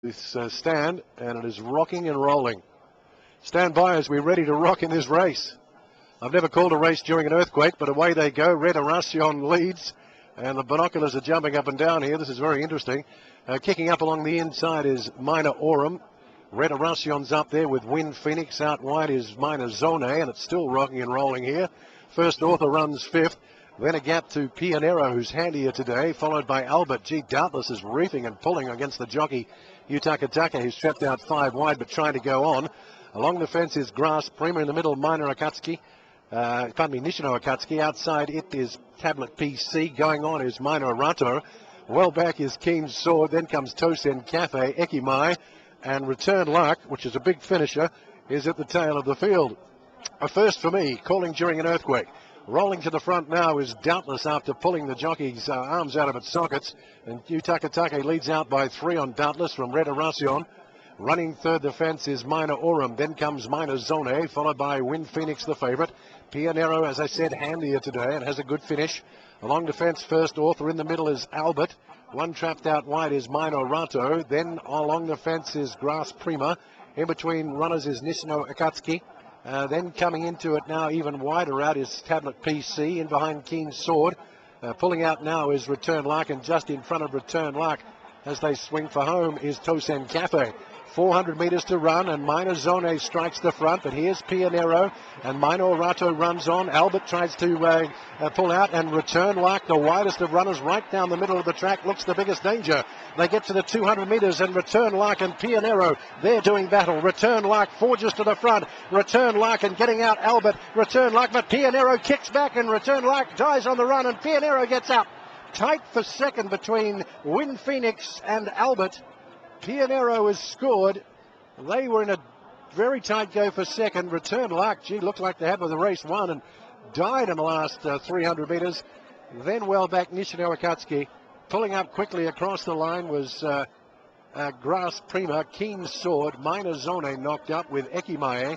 This stand, and it is rocking and rolling. Stand by as we're ready to rock in this race. I've never called a race during an earthquake, but away they go. Red Racecourse leads, and the binoculars are jumping up and down here. This is very interesting. Kicking up along the inside is Minor Aurum. Red Racecourse up there with Wind Phoenix. Out wide is Minor Zone, and it's still rocking and rolling here. First Author runs fifth. Then a gap to Pionero, who's handier today, followed by Albert. Doubtless is reefing and pulling against the jockey Utakataka, who's trapped out 5 wide but trying to go on. Along the fence is Grass Prima. In the middle, Nishino Akatsuki. Outside it is Tablet PC. Going on is Minor Rato. Well back is Keen's Sword. Then comes Tosen Cafe, Ekimai, and Return Luck, which is a big finisher, is at the tail of the field. A first for me, calling during an earthquake. Rolling to the front now is Doubtless after pulling the jockey's arms out of its sockets. And Utakatake leads out by 3 on Doubtless from Red Racecourse. Running third the fence is Minor Aurum. Then comes Minor Zone, followed by Wind Phoenix, the favourite. Pionero, as I said, handier today and has a good finish. Along the fence, First Author. In the middle is Albert. One trapped out wide is Minor Rato. Then along the fence is Grass Prima. In between runners is Nishino Akatsuki. Then coming into it now even wider out is Tablet PC. In behind Keen's Sword. Pulling out now is Return Luck, and just in front of Return Luck as they swing for home is Tosen Cafe. 400 metres to run, and Minor Zone strikes the front, but here's Pionero, and Minor Rato runs on. Albert tries to pull out, and Return Luck, the widest of runners, right down the middle of the track, looks the biggest danger. They get to the 200 metres, and Return Luck and Pionero, they're doing battle. Return Luck forges to the front. Return Luck and getting out Albert. Return Luck, but Pionero kicks back, and Return Luck dies on the run, and Pionero gets out. Tight for second between Wind Phoenix and Albert. Pionero has scored. They were in a very tight go for second. Return Luck, looked like they had with the race won and died in the last 300 metres. Then well back Nishino Akatsuki. Pulling up quickly across the line was Grass Prima, Keen's Sword, Minor Zone knocked up with Ekimae.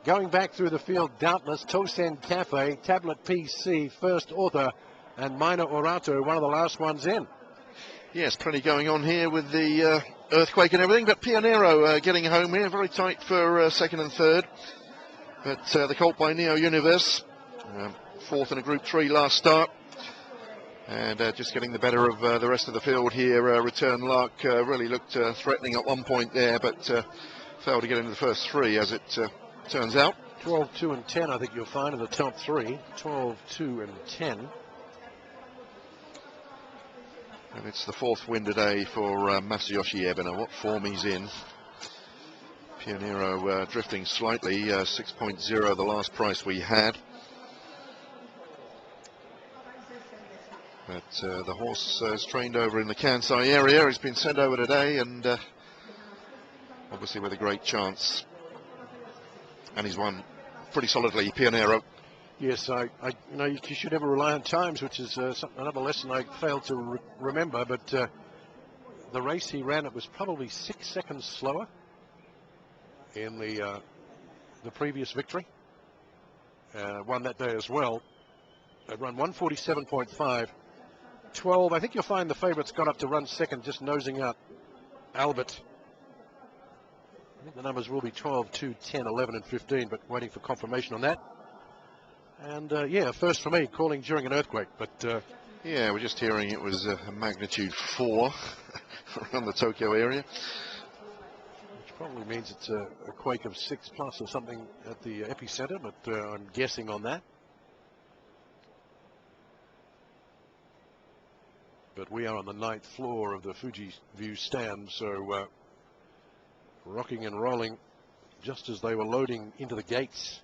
Going back through the field, Doubtless, Tosen Cafe, Tablet PC, First Author, and Minor Orato, one of the last ones in. Yes, plenty going on here with the earthquake and everything, but Pionero getting home here, very tight for second and third. But the colt by Neo Universe, fourth in a Group 3 last start. And just getting the better of the rest of the field here. Return Luck really looked threatening at one point there, but failed to get into the first 3 as it turns out. 12, 2 and 10 I think you'll find in the top 3. 12, 2 and 10. And it's the 4th win today for Masayoshi Ebina. What form he's in. Pionero drifting slightly, 6.0 the last price we had. But the horse is trained over in the Kansai area. He's been sent over today, and obviously with a great chance. And he's won pretty solidly, Pionero. Yes, you should never rely on times, which is another lesson I failed to remember. But the race he ran, it was probably 6 seconds slower in the previous victory. Won that day as well. They run 147.5. 12. I think you'll find the favourites got up to run second, just nosing out Albert. I think the numbers will be 12, 2, 10, 11, and 15, but waiting for confirmation on that. And yeah, first for me, calling during an earthquake. But yeah, we're just hearing it was a magnitude 4 around the Tokyo area, which probably means it's a quake of 6+ or something at the epicenter. But I'm guessing on that. But we are on the 9th floor of the Fuji View stand, so rocking and rolling just as they were loading into the gates.